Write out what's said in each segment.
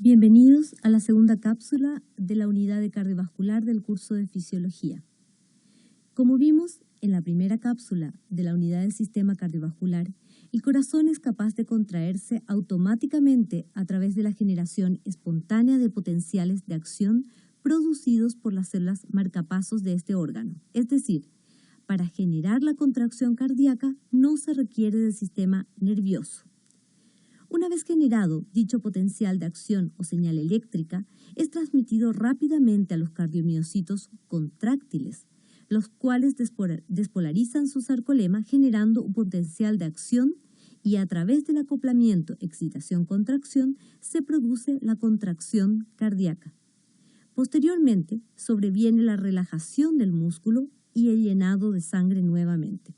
Bienvenidos a la segunda cápsula de la unidad de cardiovascular del curso de Fisiología. Como vimos en la primera cápsula de la unidad del sistema cardiovascular, el corazón es capaz de contraerse automáticamente a través de la generación espontánea de potenciales de acción producidos por las células marcapasos de este órgano. Es decir, para generar la contracción cardíaca no se requiere del sistema nervioso. Una vez generado dicho potencial de acción o señal eléctrica, es transmitido rápidamente a los cardiomiocitos contráctiles, los cuales despolarizan su sarcolema generando un potencial de acción y a través del acoplamiento excitación-contracción se produce la contracción cardíaca. Posteriormente, sobreviene la relajación del músculo y el llenado de sangre nuevamente.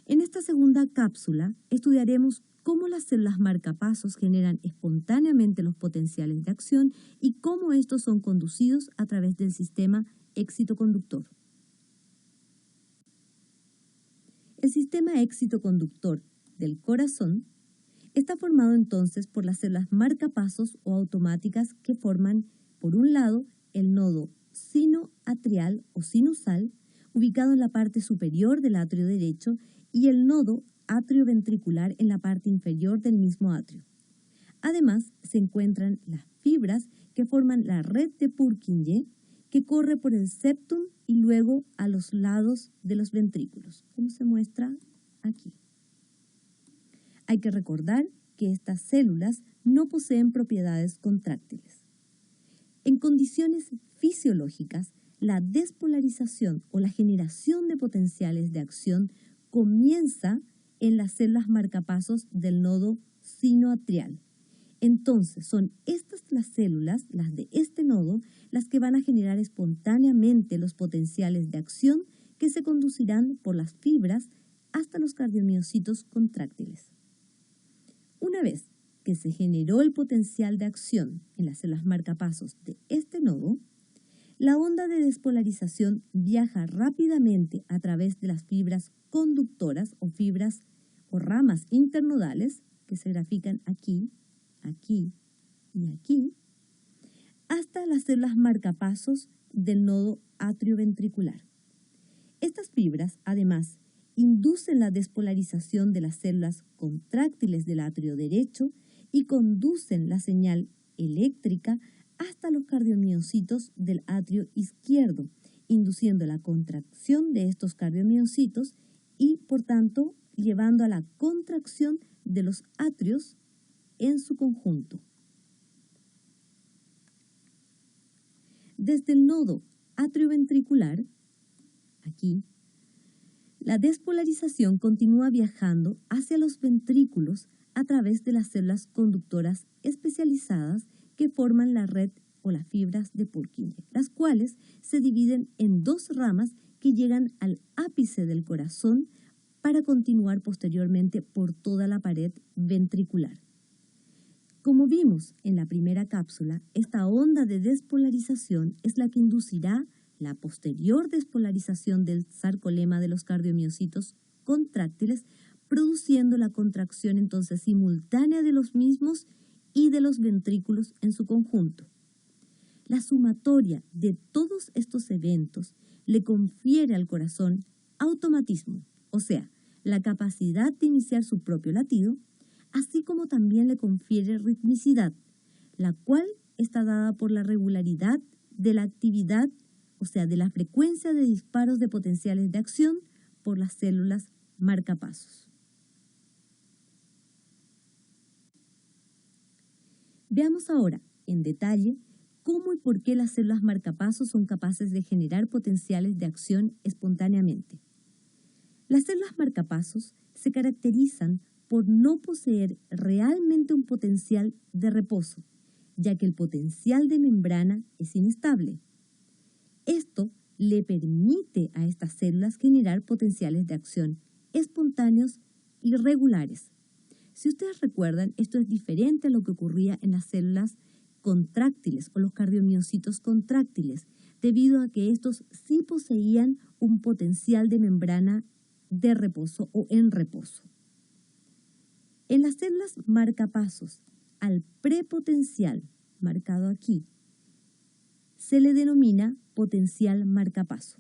En esta segunda cápsula estudiaremos cómo las células marcapasos generan espontáneamente los potenciales de acción y cómo estos son conducidos a través del sistema excitoconductor. El sistema excitoconductor del corazón está formado entonces por las células marcapasos o automáticas que forman, por un lado, el nodo sinoatrial o sinusal, ubicado en la parte superior del atrio derecho, y el nodo atrioventricular en la parte inferior del mismo atrio. Además, se encuentran las fibras que forman la red de Purkinje, que corre por el septum y luego a los lados de los ventrículos, como se muestra aquí. Hay que recordar que estas células no poseen propiedades contráctiles. En condiciones fisiológicas, la despolarización o la generación de potenciales de acción comienza en las células marcapasos del nodo sinoatrial. Entonces, son estas las células, las de este nodo, las que van a generar espontáneamente los potenciales de acción que se conducirán por las fibras hasta los cardiomiocitos contráctiles. Una vez que se generó el potencial de acción en las células marcapasos de este nodo, la onda de despolarización viaja rápidamente a través de las fibras conductoras o fibras o ramas internodales, que se grafican aquí, aquí y aquí, hasta las células marcapasos del nodo atrioventricular. Estas fibras, además, inducen la despolarización de las células contráctiles del atrio derecho y conducen la señal eléctrica hasta los cardiomiocitos del atrio izquierdo, induciendo la contracción de estos cardiomiocitos y, por tanto, llevando a la contracción de los atrios en su conjunto. Desde el nodo atrioventricular, aquí, la despolarización continúa viajando hacia los ventrículos a través de las células conductoras especializadas que forman la red o las fibras de Purkinje, las cuales se dividen en dos ramas que llegan al ápice del corazón para continuar posteriormente por toda la pared ventricular. Como vimos en la primera cápsula, esta onda de despolarización es la que inducirá la posterior despolarización del sarcolema de los cardiomiocitos contráctiles, produciendo la contracción entonces simultánea de los mismos y de los ventrículos en su conjunto. La sumatoria de todos estos eventos le confiere al corazón automatismo, o sea, la capacidad de iniciar su propio latido, así como también le confiere ritmicidad, la cual está dada por la regularidad de la actividad, o sea, de la frecuencia de disparos de potenciales de acción por las células marcapasos. Veamos ahora, en detalle, cómo y por qué las células marcapasos son capaces de generar potenciales de acción espontáneamente. Las células marcapasos se caracterizan por no poseer realmente un potencial de reposo, ya que el potencial de membrana es inestable. Esto le permite a estas células generar potenciales de acción espontáneos y regulares. Si ustedes recuerdan, esto es diferente a lo que ocurría en las células contráctiles o los cardiomiocitos contráctiles, debido a que estos sí poseían un potencial de membrana de reposo o en reposo. En las células marcapasos, al prepotencial marcado aquí, se le denomina potencial marcapaso.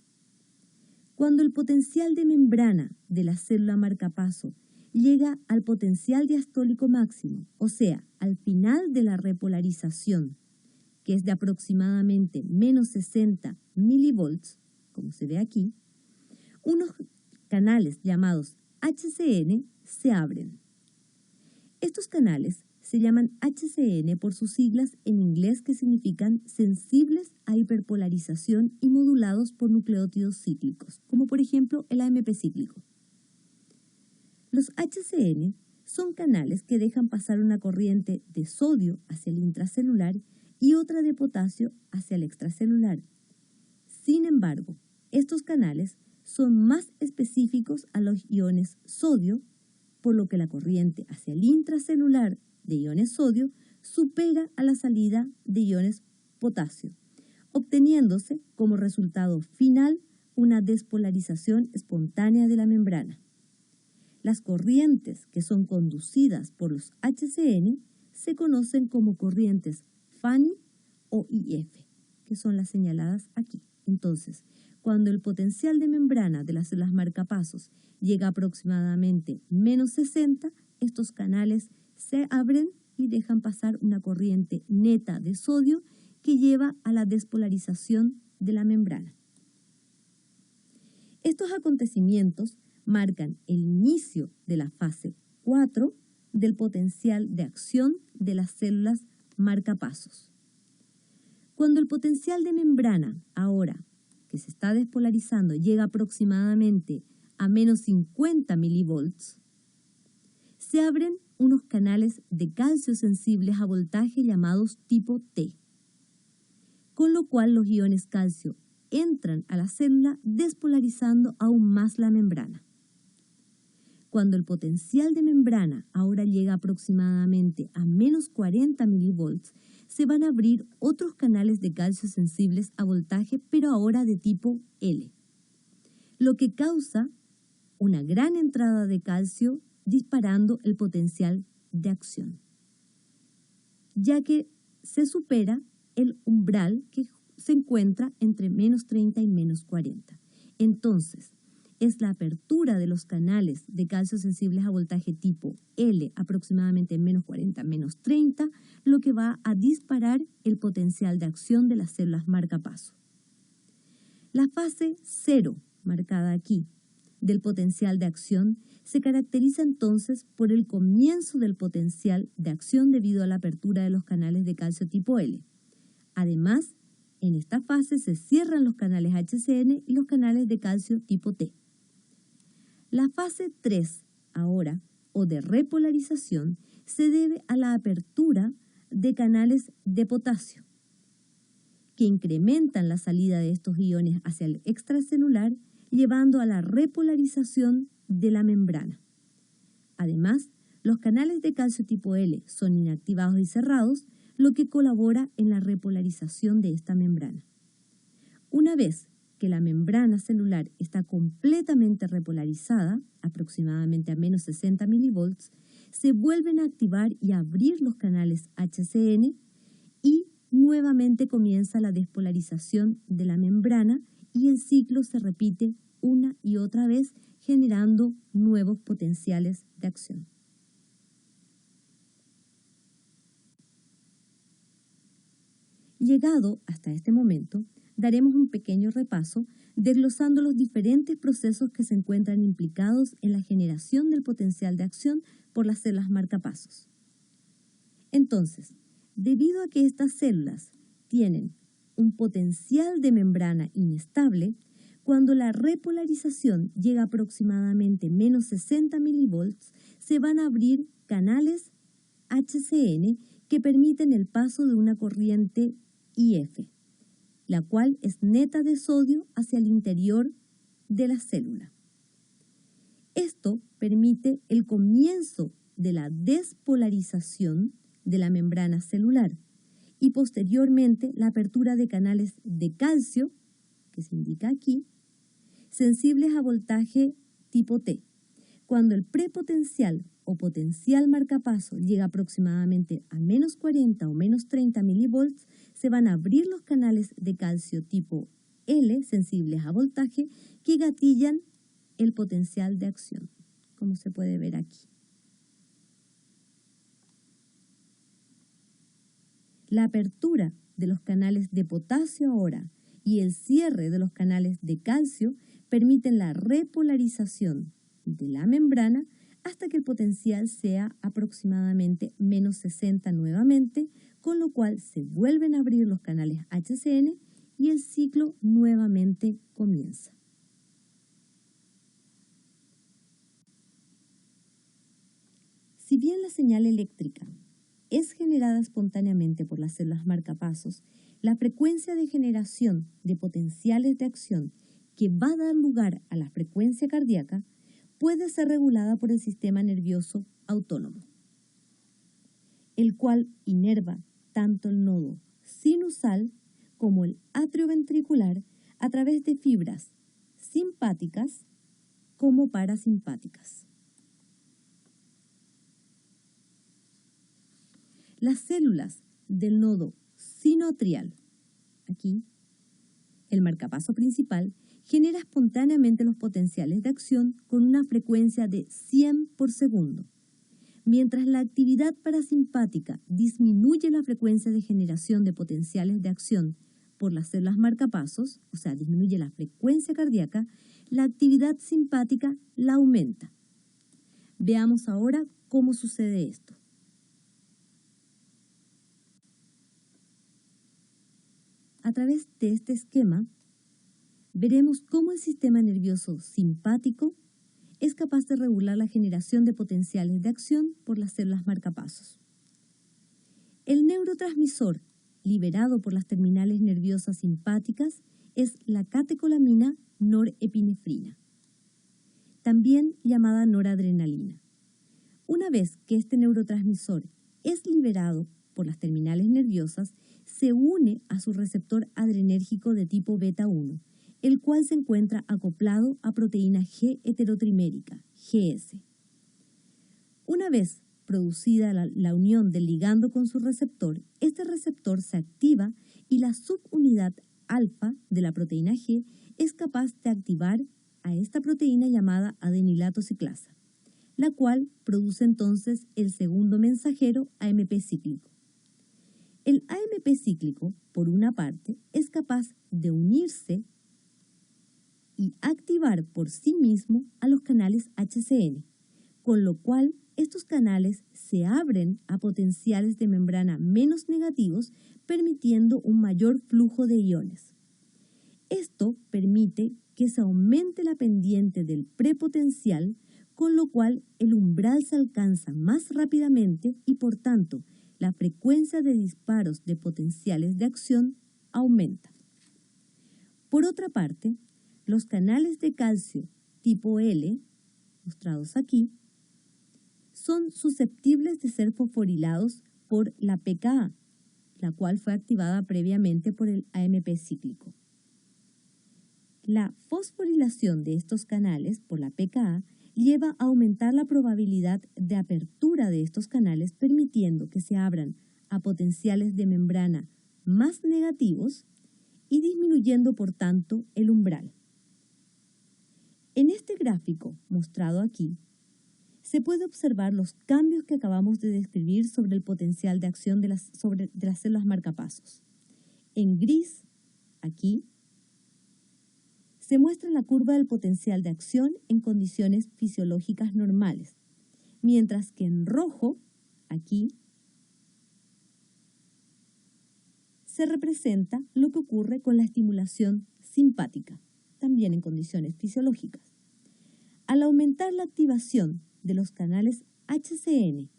Cuando el potencial de membrana de la célula marcapaso llega al potencial diastólico máximo, o sea, al final de la repolarización, que es de aproximadamente menos 60 milivolts, como se ve aquí, unos canales llamados HCN se abren. Estos canales se llaman HCN por sus siglas en inglés que significan sensibles a hiperpolarización y modulados por nucleótidos cíclicos, como por ejemplo el AMP cíclico. Los HCN son canales que dejan pasar una corriente de sodio hacia el intracelular y otra de potasio hacia el extracelular. Sin embargo, estos canales son más específicos a los iones sodio, por lo que la corriente hacia el intracelular de iones sodio supera a la salida de iones potasio, obteniéndose como resultado final una despolarización espontánea de la membrana. Las corrientes que son conducidas por los HCN se conocen como corrientes FANI o IF, que son las señaladas aquí. Entonces, cuando el potencial de membrana de las células marcapasos llega a aproximadamente menos 60, estos canales se abren y dejan pasar una corriente neta de sodio que lleva a la despolarización de la membrana. Estos acontecimientos marcan el inicio de la fase 4 del potencial de acción de las células marcapasos. Cuando el potencial de membrana, ahora que se está despolarizando, llega aproximadamente a menos 50 milivolts, se abren unos canales de calcio sensibles a voltaje llamados tipo T, con lo cual los iones calcio entran a la célula despolarizando aún más la membrana. Cuando el potencial de membrana ahora llega aproximadamente a menos 40 milivolts, se van a abrir otros canales de calcio sensibles a voltaje, pero ahora de tipo L, lo que causa una gran entrada de calcio disparando el potencial de acción, ya que se supera el umbral que se encuentra entre menos 30 y menos 40. Entonces, es la apertura de los canales de calcio sensibles a voltaje tipo L, aproximadamente menos 40, menos 30, lo que va a disparar el potencial de acción de las células marcapaso. La fase 0, marcada aquí, del potencial de acción, se caracteriza entonces por el comienzo del potencial de acción debido a la apertura de los canales de calcio tipo L. Además, en esta fase se cierran los canales HCN y los canales de calcio tipo T. La fase 3, ahora, o de repolarización, se debe a la apertura de canales de potasio, que incrementan la salida de estos iones hacia el extracelular, llevando a la repolarización de la membrana. Además, los canales de calcio tipo L son inactivados y cerrados, lo que colabora en la repolarización de esta membrana. Una vez que la membrana celular está completamente repolarizada, aproximadamente a menos 60 milivolts, se vuelven a activar y a abrir los canales HCN y nuevamente comienza la despolarización de la membrana y el ciclo se repite una y otra vez, generando nuevos potenciales de acción. Llegado hasta este momento, daremos un pequeño repaso desglosando los diferentes procesos que se encuentran implicados en la generación del potencial de acción por las células marcapasos. Entonces, debido a que estas células tienen un potencial de membrana inestable, cuando la repolarización llega a aproximadamente menos 60 milivolts, se van a abrir canales HCN que permiten el paso de una corriente IF, la cual es neta de sodio hacia el interior de la célula. Esto permite el comienzo de la despolarización de la membrana celular y posteriormente la apertura de canales de calcio, que se indica aquí, sensibles a voltaje tipo T, cuando el prepotencial o potencial marcapaso llega aproximadamente a menos 40 o menos 30 milivolts, se van a abrir los canales de calcio tipo L, sensibles a voltaje, que gatillan el potencial de acción, como se puede ver aquí. La apertura de los canales de potasio ahora y el cierre de los canales de calcio permiten la repolarización de la membrana hasta que el potencial sea aproximadamente menos 60 nuevamente, con lo cual se vuelven a abrir los canales HCN y el ciclo nuevamente comienza. Si bien la señal eléctrica es generada espontáneamente por las células marcapasos, la frecuencia de generación de potenciales de acción que va a dar lugar a la frecuencia cardíaca puede ser regulada por el sistema nervioso autónomo, el cual inerva tanto el nodo sinusal como el atrioventricular a través de fibras simpáticas como parasimpáticas. Las células del nodo sinoatrial, aquí, el marcapaso principal, genera espontáneamente los potenciales de acción con una frecuencia de 100 por segundo, mientras la actividad parasimpática disminuye la frecuencia de generación de potenciales de acción por las células marcapasos, o sea, disminuye la frecuencia cardíaca, la actividad simpática la aumenta. Veamos ahora cómo sucede esto. A través de este esquema, veremos cómo el sistema nervioso simpático es capaz de regular la generación de potenciales de acción por las células marcapasos. El neurotransmisor liberado por las terminales nerviosas simpáticas es la catecolamina norepinefrina, también llamada noradrenalina. Una vez que este neurotransmisor es liberado por las terminales nerviosas, se une a su receptor adrenérgico de tipo beta 1, el cual se encuentra acoplado a proteína G heterotrimérica, GS. Una vez producida la unión del ligando con su receptor, este receptor se activa y la subunidad alfa de la proteína G es capaz de activar a esta proteína llamada adenilato ciclasa, la cual produce entonces el segundo mensajero AMP cíclico. El AMP cíclico, por una parte, es capaz de unirse y activar por sí mismo a los canales HCN, con lo cual estos canales se abren a potenciales de membrana menos negativos, permitiendo un mayor flujo de iones. Esto permite que se aumente la pendiente del prepotencial, con lo cual el umbral se alcanza más rápidamente y, por tanto, la frecuencia de disparos de potenciales de acción aumenta. Por otra parte, los canales de calcio tipo L, mostrados aquí, son susceptibles de ser fosforilados por la pKa, la cual fue activada previamente por el AMP cíclico. La fosforilación de estos canales por la pKa lleva a aumentar la probabilidad de apertura de estos canales, permitiendo que se abran a potenciales de membrana más negativos y disminuyendo, por tanto, el umbral. En este gráfico mostrado aquí, se puede observar los cambios que acabamos de describir sobre el potencial de acción de las células marcapasos. En gris, aquí, se muestra la curva del potencial de acción en condiciones fisiológicas normales, mientras que en rojo, aquí, se representa lo que ocurre con la estimulación simpática, también en condiciones fisiológicas. Al aumentar la activación de los canales HCN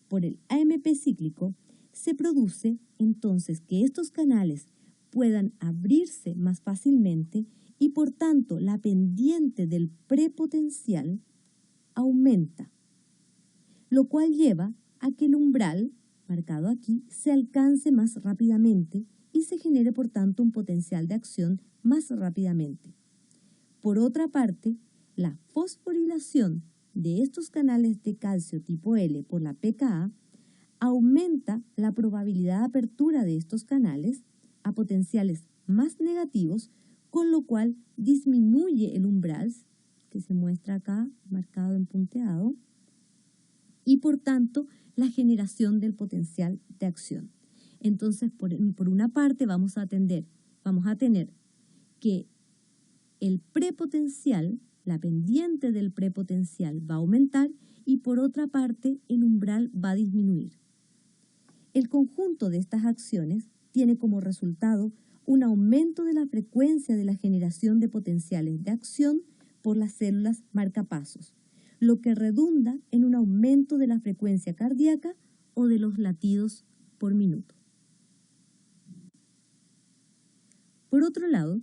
por el AMP cíclico, se produce entonces que estos canales puedan abrirse más fácilmente y, por tanto, la pendiente del prepotencial aumenta, lo cual lleva a que el umbral, marcado aquí, se alcance más rápidamente y se genere, por tanto, un potencial de acción más rápidamente. Por otra parte, la fosforilación de estos canales de calcio tipo L por la pKa, aumenta la probabilidad de apertura de estos canales a potenciales más negativos, con lo cual disminuye el umbral, que se muestra acá marcado en punteado, y por tanto la generación del potencial de acción. Entonces, por una parte vamos a tener que el prepotencial, la pendiente del prepotencial va a aumentar y por otra parte el umbral va a disminuir. El conjunto de estas acciones tiene como resultado un aumento de la frecuencia de la generación de potenciales de acción por las células marcapasos, lo que redunda en un aumento de la frecuencia cardíaca o de los latidos por minuto. Por otro lado,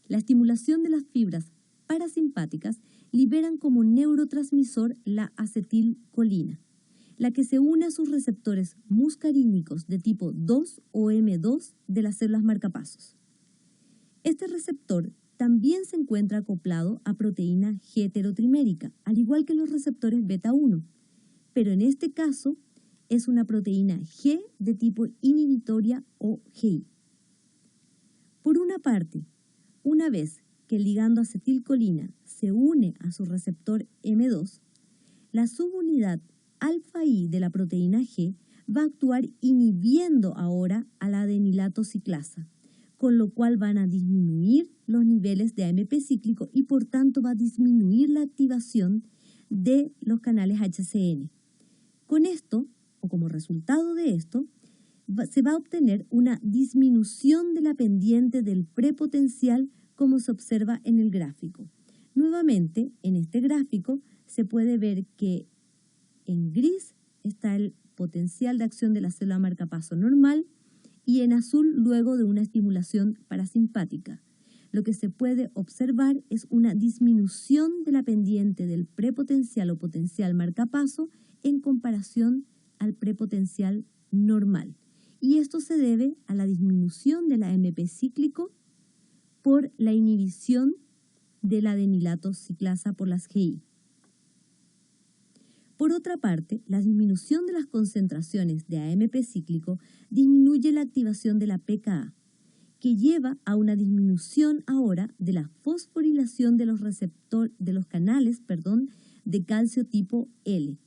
la estimulación de las fibras parasimpáticas liberan como neurotransmisor la acetilcolina, la que se une a sus receptores muscarínicos de tipo 2 o M2 de las células marcapasos. Este receptor también se encuentra acoplado a proteína G heterotrimérica, al igual que los receptores beta 1, pero en este caso es una proteína G de tipo inhibitoria o GI. Por una parte, una vez que el ligando acetilcolina se une a su receptor M2, la subunidad alfa I de la proteína G va a actuar inhibiendo ahora a la adenilato ciclasa, con lo cual van a disminuir los niveles de AMP cíclico y por tanto va a disminuir la activación de los canales HCN. Con esto, o como resultado de esto, se va a obtener una disminución de la pendiente del prepotencial como se observa en el gráfico. Nuevamente, en este gráfico se puede ver que en gris está el potencial de acción de la célula marcapaso normal y en azul luego de una estimulación parasimpática. Lo que se puede observar es una disminución de la pendiente del prepotencial o potencial marcapaso en comparación al prepotencial normal. Y esto se debe a la disminución del AMP cíclico por la inhibición de la adenilato ciclasa por las GI. Por otra parte, la disminución de las concentraciones de AMP cíclico disminuye la activación de la pKa, que lleva a una disminución ahora de la fosforilación de los canales de calcio tipo L,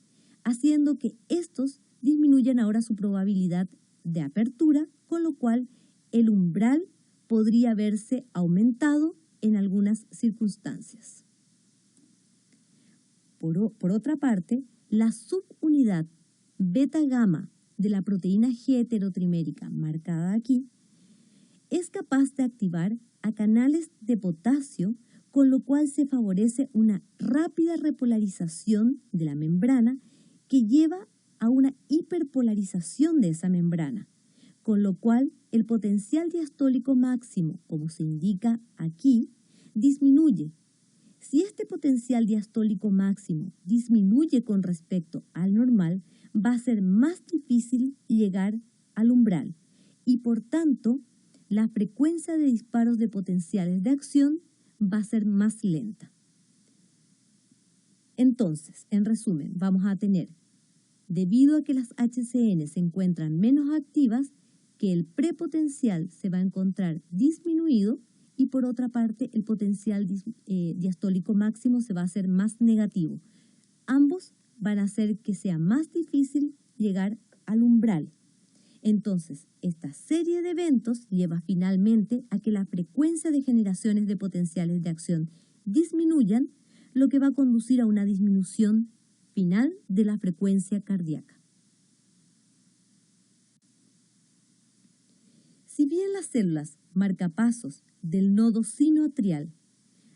haciendo que estos disminuyan ahora su probabilidad de apertura, con lo cual el umbral podría verse aumentado en algunas circunstancias. Por otra parte, la subunidad beta-gamma de la proteína G heterotrimérica, marcada aquí, es capaz de activar a canales de potasio, con lo cual se favorece una rápida repolarización de la membrana que lleva a una hiperpolarización de esa membrana, con lo cual el potencial diastólico máximo, como se indica aquí, disminuye. Si este potencial diastólico máximo disminuye con respecto al normal, va a ser más difícil llegar al umbral y por tanto la frecuencia de disparos de potenciales de acción va a ser más lenta. Entonces, en resumen, vamos a tener, debido a que las HCN se encuentran menos activas, que el prepotencial se va a encontrar disminuido y por otra parte el potencial diastólico máximo se va a hacer más negativo. Ambos van a hacer que sea más difícil llegar al umbral. Entonces, esta serie de eventos lleva finalmente a que la frecuencia de generaciones de potenciales de acción disminuyan, lo que va a conducir a una disminución final de la frecuencia cardíaca. Si bien las células marcapasos del nodo sinoatrial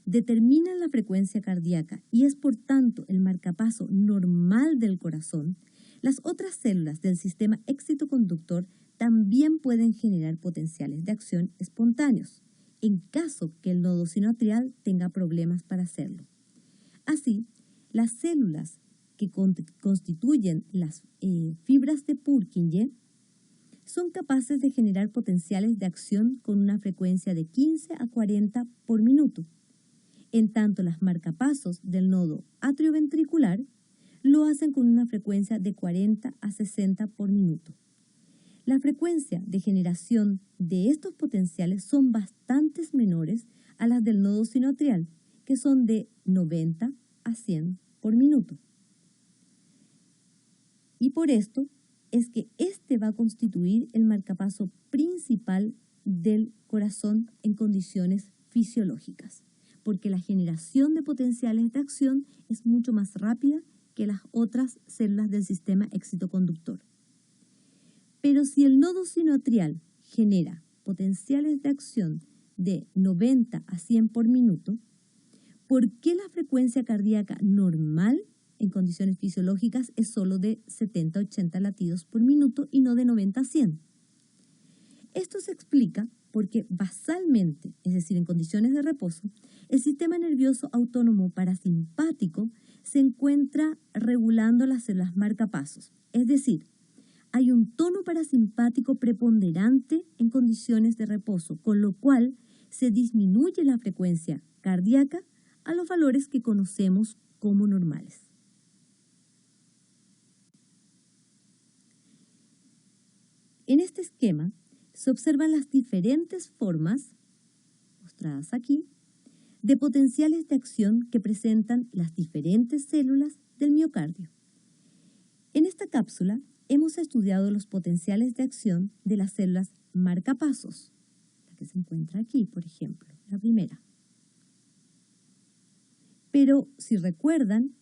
determinan la frecuencia cardíaca y es por tanto el marcapaso normal del corazón, las otras células del sistema excitoconductor también pueden generar potenciales de acción espontáneos, en caso que el nodo sinoatrial tenga problemas para hacerlo. Así, las células que constituyen las fibras de Purkinje son capaces de generar potenciales de acción con una frecuencia de 15 a 40 por minuto. En tanto, las marcapasos del nodo atrioventricular lo hacen con una frecuencia de 40 a 60 por minuto. La frecuencia de generación de estos potenciales son bastante menores a las del nodo sinoatrial, que son de 90 a 100 por minuto. Y por esto es que este va a constituir el marcapaso principal del corazón en condiciones fisiológicas, porque la generación de potenciales de acción es mucho más rápida que las otras células del sistema excitoconductor. Pero si el nodo sinoatrial genera potenciales de acción de 90 a 100 por minuto, ¿por qué la frecuencia cardíaca normal en condiciones fisiológicas es solo de 70 a 80 latidos por minuto y no de 90 a 100? Esto se explica porque basalmente, es decir, en condiciones de reposo, el sistema nervioso autónomo parasimpático se encuentra regulando las células marcapasos. Es decir, hay un tono parasimpático preponderante en condiciones de reposo, con lo cual se disminuye la frecuencia cardíaca a los valores que conocemos como normales. En este esquema se observan las diferentes formas, mostradas aquí, de potenciales de acción que presentan las diferentes células del miocardio. En esta cápsula hemos estudiado los potenciales de acción de las células marcapasos, la que se encuentra aquí, por ejemplo, la primera. Pero si recuerdan,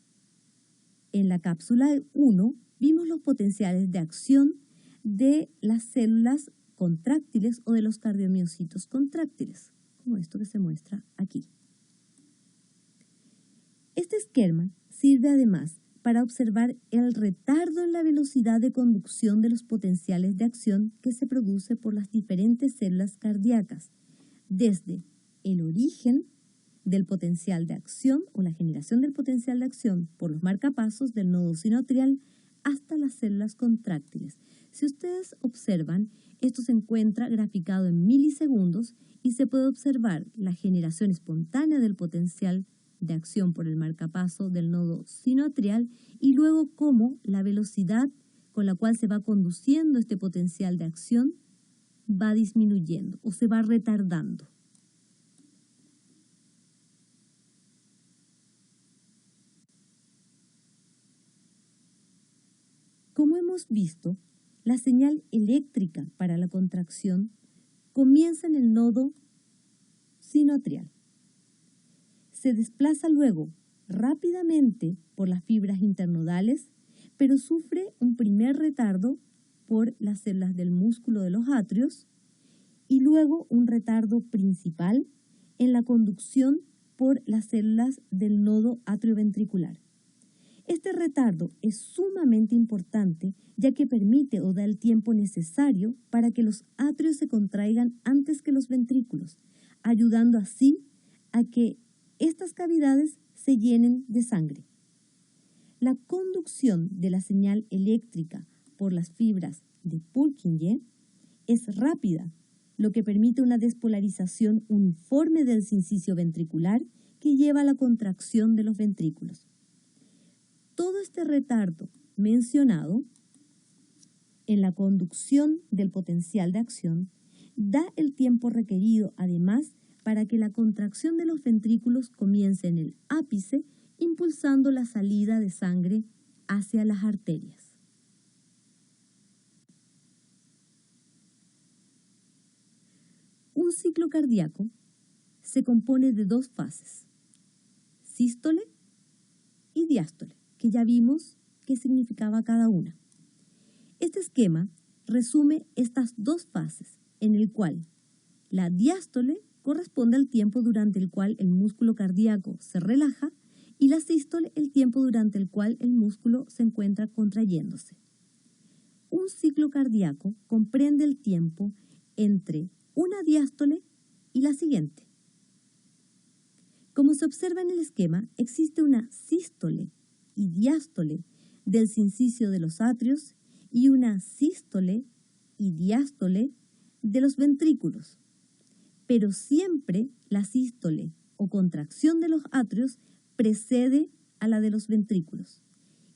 en la cápsula 1 vimos los potenciales de acción de las células contráctiles o de los cardiomiocitos contráctiles, como esto que se muestra aquí. Este esquema sirve además para observar el retardo en la velocidad de conducción de los potenciales de acción que se produce por las diferentes células cardíacas, desde el origen del potencial de acción o la generación del potencial de acción por los marcapasos del nodo sinoatrial hasta las células contráctiles. Si ustedes observan, esto se encuentra graficado en milisegundos y se puede observar la generación espontánea del potencial de acción por el marcapaso del nodo sinoatrial y luego cómo la velocidad con la cual se va conduciendo este potencial de acción va disminuyendo o se va retardando. Como hemos visto, la señal eléctrica para la contracción comienza en el nodo sinoatrial. Se desplaza luego rápidamente por las fibras internodales, pero sufre un primer retardo por las células del músculo de los atrios y luego un retardo principal en la conducción por las células del nodo atrioventricular. Este retardo es sumamente importante ya que permite o da el tiempo necesario para que los atrios se contraigan antes que los ventrículos, ayudando así a que estas cavidades se llenen de sangre. La conducción de la señal eléctrica por las fibras de Purkinje es rápida, lo que permite una despolarización uniforme del sincicio ventricular que lleva a la contracción de los ventrículos. Todo este retardo mencionado en la conducción del potencial de acción da el tiempo requerido, además, para que la contracción de los ventrículos comience en el ápice, impulsando la salida de sangre hacia las arterias. Un ciclo cardíaco se compone de dos fases, sístole y diástole, que ya vimos qué significaba cada una. Este esquema resume estas dos fases, en el cual la diástole corresponde al tiempo durante el cual el músculo cardíaco se relaja y la sístole el tiempo durante el cual el músculo se encuentra contrayéndose. Un ciclo cardíaco comprende el tiempo entre una diástole y la siguiente. Como se observa en el esquema, existe una sístole y diástole del sincicio de los atrios y una sístole y diástole de los ventrículos. Pero siempre la sístole o contracción de los atrios precede a la de los ventrículos.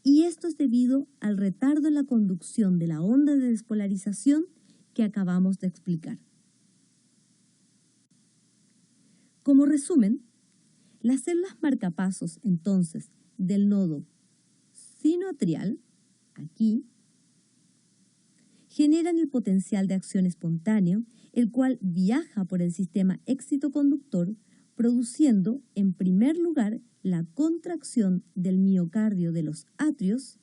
Y esto es debido al retardo en la conducción de la onda de despolarización que acabamos de explicar. Como resumen, las células marcapasos, entonces, del nodo sinoatrial, aquí, generan el potencial de acción espontáneo, el cual viaja por el sistema excitoconductor, produciendo, en primer lugar, la contracción del miocardio de los atrios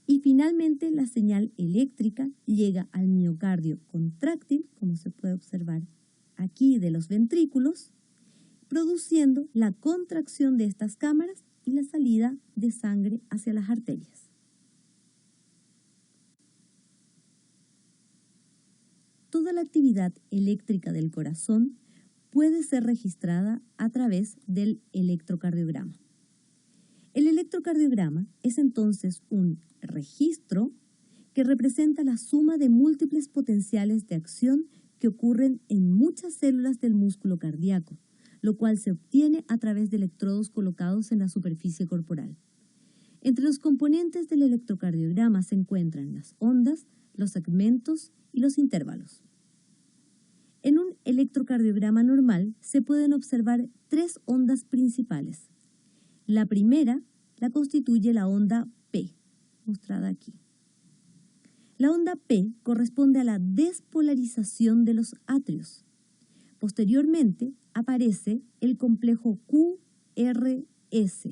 y finalmente la señal eléctrica llega al miocardio contráctil, como se puede observar aquí, de los ventrículos, produciendo la contracción de estas cámaras y la salida de sangre hacia las arterias. Toda la actividad eléctrica del corazón puede ser registrada a través del electrocardiograma. El electrocardiograma es entonces un registro que representa la suma de múltiples potenciales de acción que ocurren en muchas células del músculo cardíaco, lo cual se obtiene a través de electrodos colocados en la superficie corporal. Entre los componentes del electrocardiograma se encuentran las ondas, los segmentos y los intervalos. En un electrocardiograma normal se pueden observar tres ondas principales. La primera la constituye la onda P, mostrada aquí. La onda P corresponde a la despolarización de los atrios. Posteriormente aparece el complejo QRS,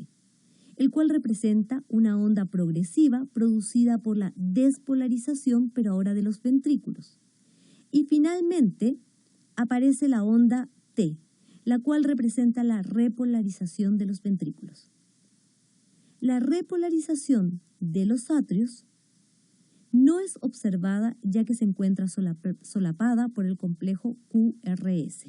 el cual representa una onda progresiva producida por la despolarización, pero ahora de los ventrículos. Y finalmente aparece la onda T, la cual representa la repolarización de los ventrículos. La repolarización de los atrios no es observada ya que se encuentra solapada por el complejo QRS.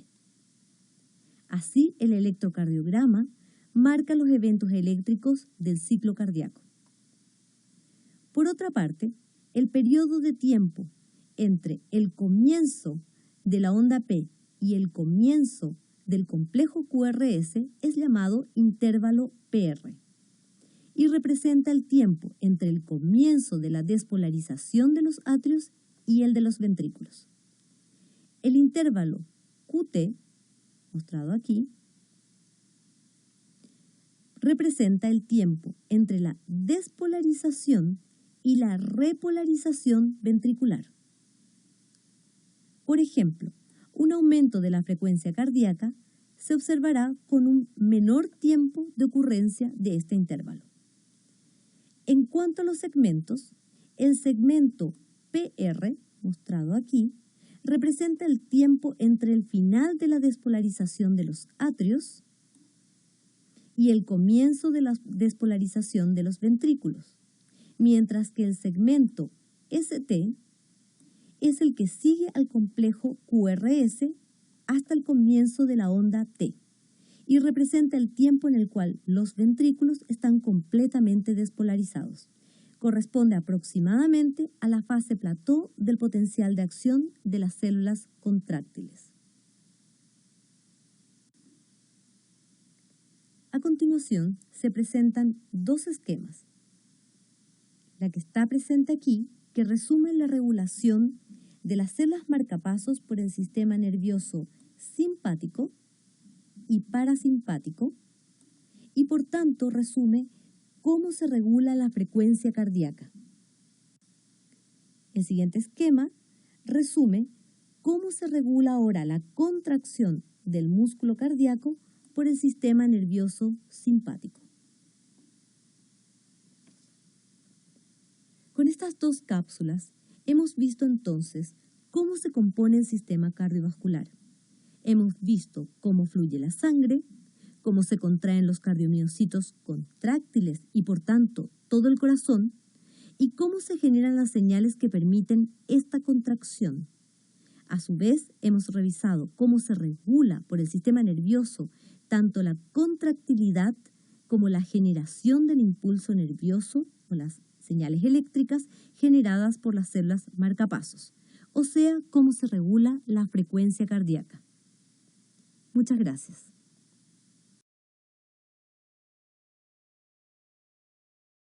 Así, el electrocardiograma marca los eventos eléctricos del ciclo cardíaco. Por otra parte, el periodo de tiempo entre el comienzo de la onda P y el comienzo del complejo QRS es llamado intervalo PR y representa el tiempo entre el comienzo de la despolarización de los atrios y el de los ventrículos. El intervalo QT, mostrado aquí, representa el tiempo entre la despolarización y la repolarización ventricular. Por ejemplo, un aumento de la frecuencia cardíaca se observará con un menor tiempo de ocurrencia de este intervalo. En cuanto a los segmentos, el segmento PR, mostrado aquí, representa el tiempo entre el final de la despolarización de los atrios y el comienzo de la despolarización de los ventrículos, mientras que el segmento ST es el que sigue al complejo QRS hasta el comienzo de la onda T y representa el tiempo en el cual los ventrículos están completamente despolarizados. Corresponde aproximadamente a la fase plató del potencial de acción de las células contráctiles. A continuación se presentan dos esquemas. La que está presente aquí, que resume la regulación de las células marcapasos por el sistema nervioso simpático y parasimpático, y por tanto resume cómo se regula la frecuencia cardíaca. El siguiente esquema resume cómo se regula ahora la contracción del músculo cardíaco por el sistema nervioso simpático. Con estas dos cápsulas hemos visto entonces cómo se compone el sistema cardiovascular. Hemos visto cómo fluye la sangre, cómo se contraen los cardiomiocitos contráctiles y por tanto todo el corazón, y cómo se generan las señales que permiten esta contracción. A su vez, hemos revisado cómo se regula por el sistema nervioso tanto la contractilidad como la generación del impulso nervioso o las señales eléctricas generadas por las células marcapasos, o sea, cómo se regula la frecuencia cardíaca. Muchas gracias.